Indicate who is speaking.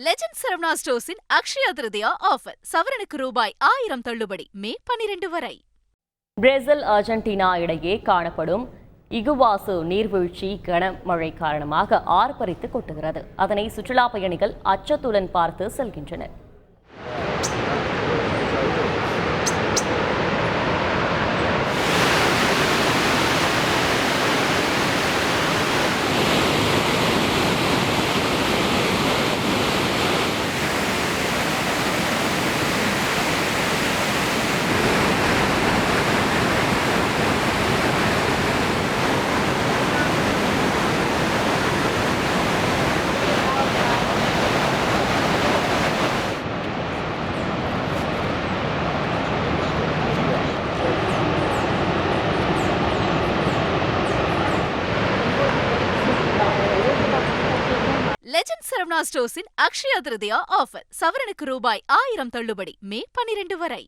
Speaker 1: Legend Saravana ஸ்டோர்ஸின் Akshaya Tritiya offer. சவரனுக்கு ரூபாய் 1000 தள்ளுபடி. மே 12 வரை.
Speaker 2: பிரேசில் அர்ஜென்டினா இடையே காணப்படும் இகுவாசு நீர்வீழ்ச்சி கனமழை காரணமாக ஆர்ப்பரித்து கொட்டுகிறது. அதனை சுற்றுலா பயணிகள் அச்சத்துடன் பார்த்து செல்கின்றனர்.
Speaker 1: லெஜண்ட் சரவணா ஸ்டோர்ஸின் அக்ஷயா திருதியா ஆஃபர். சவரனுக்கு ரூபாய் 1000 தள்ளுபடி. மே 12 வரை.